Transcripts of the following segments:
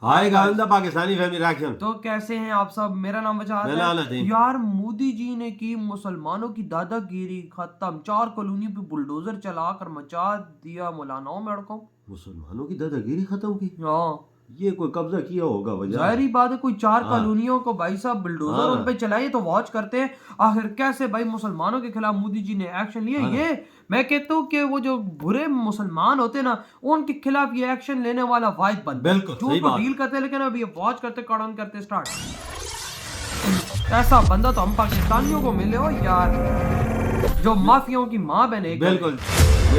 Hi guys Pakistani family reaction. तो कैसे हैं आप सब। मेरा नाम वजाहत मेरा नाम है। नदीम। यार मोदी जी ने की मुसलमानों की दादागिरी खत्म, 4 कॉलोनी पे बुलडोजर चलाकर मचा दिया मौलानाओं में अड़को। मुसलमानों की दादागिरी खत्म की। हाँ ये कोई कब्जा किया होगा वजह। जाहिर ही बात है, कोई 4 हाँ। कॉलोनियों को भाई साहब बुलडोजर हाँ। उन पे चलाइए तो वॉच करते हैं आखिर कैसे भाई मुसलमानों के खिलाफ मोदी जी ने एक्शन लिया। हाँ। ये मैं कहता हूँ कि वो जो बुरे मुसलमान होते ना उनके खिलाफ ये एक्शन लेने वाला वाहिद बनता है। बिल्कुल सही जो तो बात। डील करते हैं, लेकिन अभी ये वॉच करते कड़न करते स्टार्ट। ऐसा बंदा तो हम पाकिस्तानियों को मिले हो यार, जो माफियाओं की माँ बने। बिल्कुल।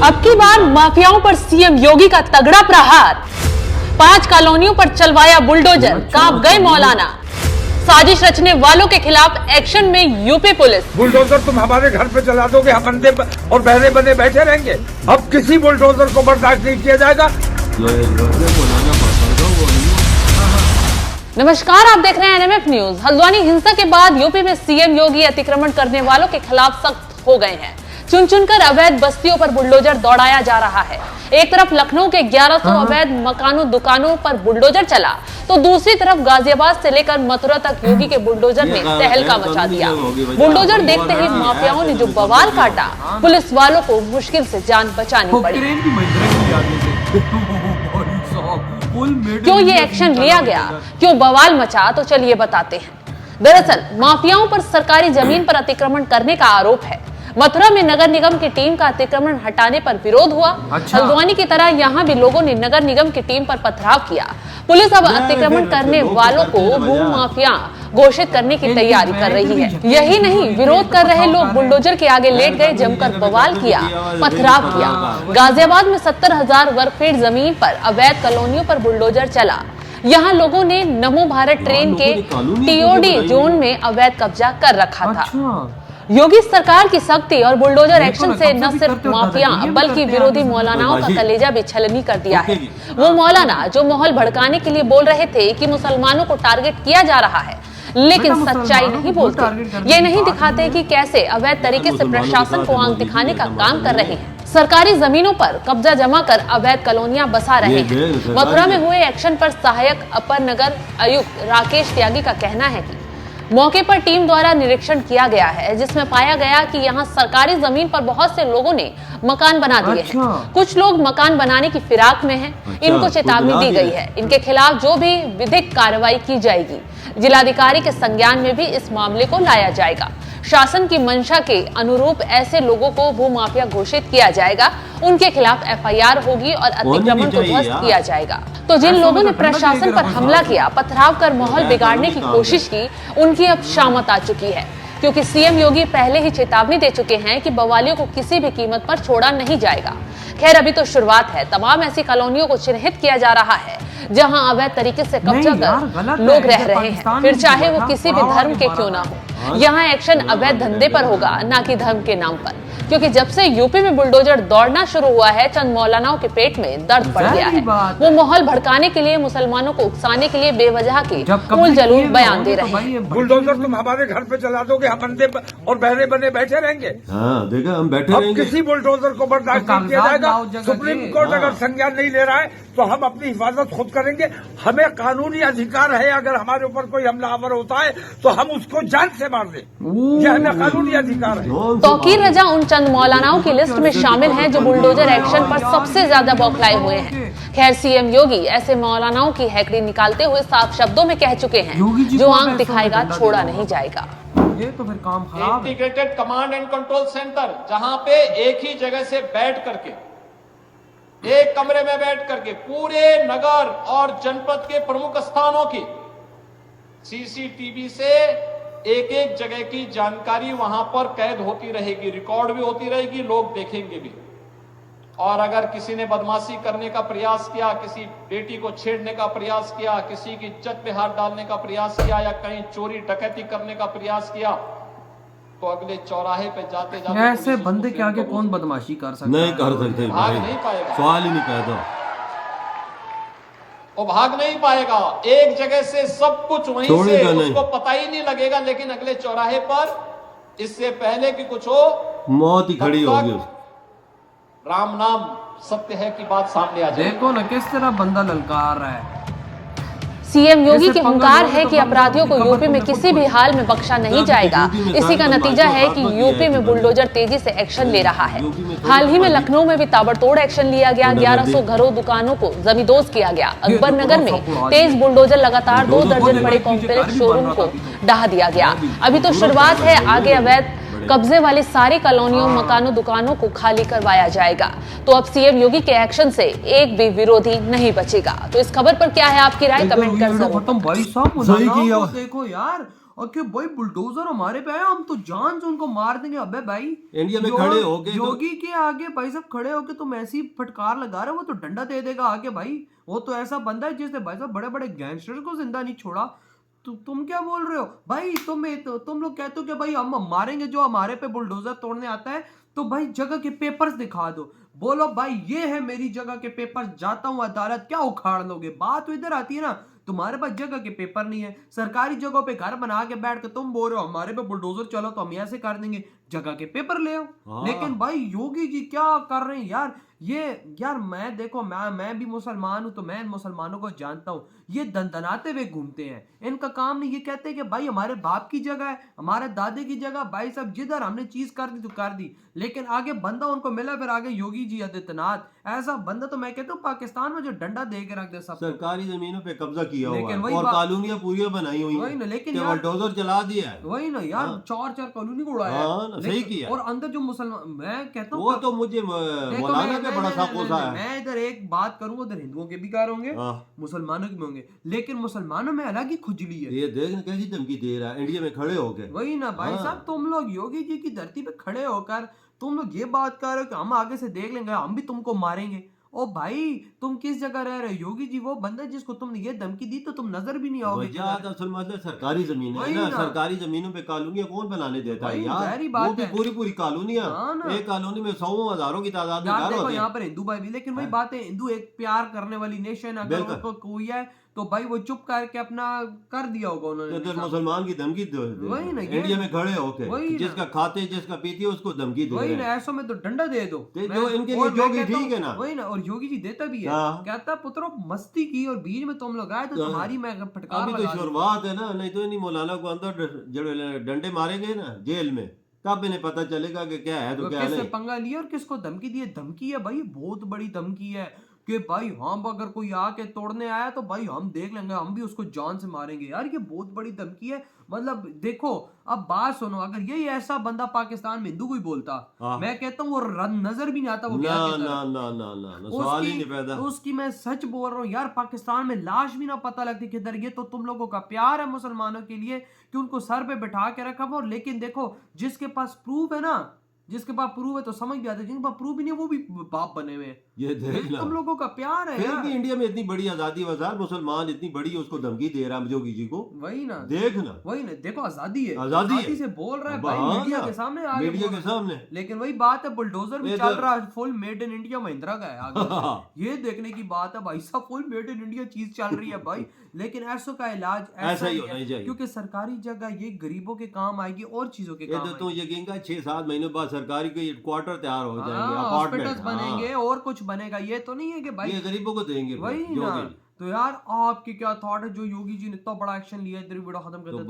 अब की बार माफियाओं पर सीएम योगी का तगड़ा प्रहार, 5 कॉलोनियों पर चलवाया बुलडोजर, कांप गए मौलाना। साजिश रचने वालों के खिलाफ एक्शन में यूपी पुलिस। बुलडोजर तुम हमारे घर पे चला दोगे, हम अंधे और बहरे बने बैठे रहेंगे। अब किसी बुलडोजर को बर्दाश्त नहीं किया जाएगा। नमस्कार, आप देख रहे हैं एनएमएफ न्यूज। हल्द्वानी हिंसा के बाद यूपी में सीएम योगी अतिक्रमण करने वालों के खिलाफ सख्त हो गए हैं। चुन चुनकर अवैध बस्तियों पर बुलडोजर दौड़ाया जा रहा है। एक तरफ लखनऊ के 1100 अवैध मकानों दुकानों पर बुलडोजर चला, तो दूसरी तरफ गाजियाबाद से लेकर मथुरा तक योगी के बुलडोजर ने तहलका मचा दिया। बुलडोजर देखते ही माफियाओं ने जो बवाल काटा, पुलिस वालों को मुश्किल से जान बचानी पड़ी। क्यों ये एक्शन लिया गया, क्यों बवाल मचा, तो चलिए बताते हैं। दरअसल माफियाओं पर सरकारी जमीन पर अतिक्रमण करने का आरोप है। मथुरा में नगर निगम की टीम का अतिक्रमण हटाने पर विरोध हुआ। हल्द्वानी की तरह यहाँ भी लोगों ने नगर निगम की टीम पर पथराव किया। पुलिस अब अतिक्रमण करने वालों को भूमि माफिया घोषित करने की तैयारी कर रही है। यही नहीं, विरोध कर रहे लोग बुलडोजर के आगे लेट गए, जमकर बवाल किया, पथराव किया। गाजियाबाद में 70,000 वर्ग फीट जमीन पर अवैध कॉलोनियों पर बुलडोजर चला। यहाँ लोगों ने नमो भारत ट्रेन के टीओडी जोन में अवैध कब्जा कर रखा था। योगी सरकार की सख्ती और बुलडोजर एक्शन से न सिर्फ माफिया बल्कि विरोधी मौलानाओं का कलेजा भी छलनी कर दिया है। वो मौलाना जो माहौल भड़काने के लिए बोल रहे थे कि मुसलमानों को टारगेट किया जा रहा है, लेकिन सच्चाई नहीं बोलते। ये नहीं दिखाते कि कैसे अवैध तरीके से प्रशासन को आंख दिखाने का काम कर रहे हैं। सरकारी जमीनों पर कब्जा जमा कर अवैध कॉलोनियां बसा रहे हैं। मथुरा में हुए एक्शन पर सहायक अपर नगर आयुक्त राकेश त्यागी का कहना है कि मौके पर टीम द्वारा निरीक्षण किया गया है, जिसमें पाया गया कि यहां सरकारी जमीन पर बहुत से लोगों ने मकान बना दिए हैं। कुछ लोग मकान बनाने की फिराक में हैं। इनको चेतावनी दी गई है। इनके खिलाफ जो भी विधिक कार्रवाई की जाएगी, जिलाधिकारी के संज्ञान में भी इस मामले को लाया जाएगा। शासन की मंशा के अनुरूप ऐसे लोगों को भूमाफिया घोषित किया जाएगा, उनके खिलाफ एफआईआर होगी और अतिक्रमण को ध्वस्त किया जाएगा। तो जिन लोगों ने प्रशासन पर हमला किया, पथराव कर माहौल बिगाड़ने की कोशिश की, उनकी अब शामत आ चुकी है, क्योंकि सीएम योगी पहले ही चेतावनी दे चुके हैं कि बवालियों को किसी भी कीमत पर छोड़ा नहीं जाएगा। खैर, अभी तो शुरुआत है। तमाम ऐसी कॉलोनियों को चिन्हित किया जा रहा है जहां अवैध तरीके से कब्जा कर लोग रह रहे हैं, फिर चाहे वो किसी भी धर्म के क्यों ना हो। यहाँ एक्शन अवैध धंधे पर होगा, ना कि धर्म के नाम पर, क्योंकि जब से यूपी में बुलडोजर दौड़ना शुरू हुआ है, चंद मौलानाओं के पेट में दर्द पड़ गया है। वो माहौल भड़काने के लिए, मुसलमानों को उकसाने के लिए बेवजह के उल जलूल बयान दे रहे हैं। बुलडोजर तुम हमारे घर पे चला दोगे, हम अंधे और बहरे बने बैठे रहेंगे। हाँ, देखा, हम बैठे अब रहेंगे। किसी बुलडोजर को बर्दाश्त नहीं किया जाएगा। सुप्रीम कोर्ट अगर संज्ञान नहीं ले रहा है तो हम अपनी हिफाजत खुद करेंगे। हमें कानूनी अधिकार है, अगर हमारे ऊपर कोई हमलावर होता है तो हम उसको जान से मार दें। यह हमें कानूनी अधिकार है। तौकीर रजा उन चंद मौलानाओं की लिस्ट में शामिल हैं जो बुलडोजर एक्शन पर सबसे ज्यादा बौखलाए हुए हैं। खैर, सीएम योगी ऐसे मौलानाओं की हैकड़ी निकालते हुए साफ शब्दों में कह चुके हैं, जो आंख दिखाएगा छोड़ा नहीं जाएगा। ये तो फिर काम खराब है। Integrated command and control centre, जहां पे एक ही जगह से बैठ करके, एक कमरे में बैठ करके पूरे नगर और जनपद के प्रमुख स्थानों की सीसीटीवी से एक एक जगह की जानकारी वहां पर कैद होती रहेगी, रिकॉर्ड भी होती रहेगी, लोग देखेंगे भी। और अगर किसी ने बदमाशी करने का प्रयास किया, किसी बेटी को छेड़ने का प्रयास किया, किसी की इज्जत पे हाथ डालने का प्रयास किया, या कहीं चोरी डकैती करने का प्रयास किया, तो अगले चौराहे पे जाते जाते ऐसे बंदे के आगे कौन बदमाशी कर सकता है? नहीं कर सकते, भाग नहीं पाएगा। सवाल ही नहीं पैदा। वो भाग नहीं पाएगा। एक जगह से सब कुछ वहीं से, उसको पता ही नहीं लगेगा, लेकिन अगले चौराहे पर इससे पहले कि कुछ हो, मौत ही खड़ी होगी। राम नाम सत्य है की बात सामने आ जाए। देखो ना किस तरह बंदा ललकार रहा है। सीएम योगी की हुंकार है कि अपराधियों को यूपी में किसी भी हाल में बख्शा नहीं जाएगा। इसी का नतीजा है कि यूपी में बुलडोजर तेजी से एक्शन ले रहा है। हाल ही में लखनऊ में भी ताबड़तोड़ एक्शन लिया गया। 1100 घरों दुकानों को जमींदोज किया गया। अकबर नगर में तेज बुलडोजर लगातार 2 दर्जन बड़े कॉम्प्लेक्स शोरूम को ढहा दिया गया। अभी तो शुरुआत है, आगे अवैध कब्जे वाली सारी कॉलोनियों, मकानों, दुकानों को खाली करवाया जाएगा। तो अब सीएम योगी के एक्शन से एक भी विरोधी नहीं बचेगा। तो इस खबर पर क्या है आपकी राय, कमेंट कर जरूर। खत्म भाई साहब, सही किया। देखो यार, और क्यों भाई बुलडोजर हमारे पे आया, हम तो जान से उनको मार देंगे। अबे भाई इंडिया में खड़े हो गए योगी के आगे भाई साहब खड़े होके तुम ऐसी फटकार लगा रहे हो, वो तो डंडा दे देगा आगे भाई। वो तो ऐसा बंदा है जिसने भाई साहब बड़े बड़े गैंगस्टर्स को जिंदा नहीं छोड़ा। तुम क्या बोल रहे हो भाई? तुम लोग कहते हो कि भाई हम मारेंगे जो हमारे पे बुलडोजर तोड़ने आता है, तो भाई जगह के पेपर्स दिखा दो, बोलो भाई ये है मेरी जगह के पेपर्स, जाता हूं अदालत, क्या उखाड़ लोगे? बात तो इधर आती है ना, तुम्हारे पास जगह के पेपर नहीं है, सरकारी जगहों पे घर बना के बैठ के तुम बोल रहे हो हमारे पे बुलडोजर चलो तो हम ऐसे कर देंगे, जगह के पेपर ले आओ। लेकिन भाई योगी जी क्या कर रहे हैं यार? ये यार मैं देखो, मैं भी मुसलमान हूं, तो मैं मुसलमानों को जानता हूं। ये दंदनाते हुए घूमते हैं, इनका काम नहीं। ये कहते हैं कि भाई हमारे बाप की जगह है, हमारे दादे की जगह, भाई साहब जिधर हमने चीज कर दी तो कर दी। लेकिन आगे बंदा उनको मिला, फिर आगे योगी जी आदित्यनाथ, ऐसा बंदा तो मैं कहता हूँ पाकिस्तान में जो डंडा दे के रख दे सब। सरकारी जमीनों पे कब्जा किया हुआ लेकिन है वही और बात- कॉलोनियां पूरी बनाई हुई वही ना, हैं लेकिन कि यार- बुलडोजर चला दिया है। वही ना यार, हाँ। चार कॉलोनी को उड़ाया हाँ ना, सही किया। और अंदर जो मुसलमान, मैं कहता हूँ वो तो मुझे मौलाना पे बड़ा सा गुस्सा है। मैं इधर एक बात करूँ, उधर हिंदुओं के भी कार होंगे, हाँ। मुसलमानों के भी होंगे, लेकिन मुसलमानों में अलग ही खुजली है। ये देख ना कैसी धमकी दे रहा है इंडिया में खड़े होके। वही ना भाई हाँ। साहब, तुम लोग योगी जी की धरती पे खड़े होकर तुम लोग ये बात कर रहे हो कि हम आगे से देख लेंगे, हम भी तुमको मारेंगे। ओ भाई तुम किस जगह रह रहे हो? योगी जी वो बंदा है जिसको तुमने ये धमकी दी तो तुम नजर भी नहीं आओगे। वजह तो असल मतलब सरकारी जमीन है वही ना, ना। सरकारी जमीनों पे कॉलोनियां कौन बनाने देता है वही यार? गहरी बात वो भी है। पूरी पूरी कॉलोनियां, हाँ ना। एक कॉलोनी में 100 हजारों की तादाद में यार घर देखो होते यहाँ हैं। पर हिंदू भाई भी, लेकिन वही हाँ। बात है, हिंदू एक प्यार करने वाली नेशन है। अगर बिल्कुल। उनको कोई है तो भाई वो चुप करके अपना कर दिया होगा उन्होंने। तो इधर मुसलमान की धमकी दे वही ना, ये- इंडिया में खड़े होके वही ना। जिसका खाते जिसका पीती है उसको धमकी दे वही रहे ना, हैं। ऐसों में तो डंडा दे दो। तो जो इनके लिए और मैं योगी कहता हूँ- ठीक है ना। वही ना, और योगी जी देता भी है, हाँ। कहता पुत्रों मस्ती की और बीच में तुम लोग आए तो तुम्हारी मैं फटकार अभी तो लगा दी। शुरुआत है ना, नहीं तो नहीं मौलाना को अंदर जब डंडे मारेंगे ना जेल में, तब इन्हें पता चलेगा कि क्या है तो क्या किससे नहीं। पंगा लिया और किसको धमकी दी है? धमकी है भाई, बहुत बड़ी धमकी है कि भाई हम अगर कोई आके तोड़ने आया तो भाई हम देख लेंगे, हम भी उसको जान से मारेंगे। यार ये बहुत बड़ी धमकी है। मतलब देखो, अब बात सुनो, अगर यही ऐसा बंदा पाकिस्तान में हिंदू कोई बोलता, हाँ। मैं कहता हूँ वो नजर भी नहीं आता वो ना क्या ना कहता है। ना ना ना ना, सवाल ही नहीं पैदा। उसकी मैं सच बोल रहा हूँ यार, पाकिस्तान में लाश भी ना पता लगती किधर। ये तो तुम लोगों का प्यार है मुसलमानों के लिए कि उनको सर पे बैठा के रखा हुआ। और लेकिन देखो, जिसके पास प्रूफ है ना, जिसके पास प्रूफ है तो समझ भी आता है, जिनके पास प्रूफ भी नहीं है वो भी बाप बने हुए हैं। ये देख ना, तुम लोगों का प्यार है फिर यार। भी इंडिया में इतनी बड़ी आजादी वजार मुसलमान इतनी बड़ी उसको धमकी दे रहा है योगी जी को। वही ना, देख ना, वही ना, देखो आजादी है, आजादी है। से बोल रहा है अब भाई, हाँ मीडिया ना, के सामने आगे मीडिया बोल के रहा है। सामने। लेकिन वही बात है, बुलडोजर भी ये चल तो- रहा है, full made in India Mahindra का है आगे। ये देखने की बात है भाई साहब, फुल मेड इन इंडिया चीज चल रही है भाई। लेकिन ऐसो का इलाज ऐसा ही है, होना चाहिए। क्योंकि सरकारी जगह ये गरीबों के काम आएगी और चीजों के ये काम तो तुम आएगी। यकीन का 6-7 महीनों बाद सरकारी के क्वार्टर तैयार हो जाएंगे, हाँ, अपार्टमेंट। हॉस्पिटल्स बनेंगे और कुछ बनेगा। ये तो नहीं है कि भाई ये गरीबों को देंगे फिर, वही योगी। ना। तो यार आपके क्या थॉट है जो योगी जी ने इतना बड़ा एक्शन लिया है? इधर वीडियो खत्म करते हैं।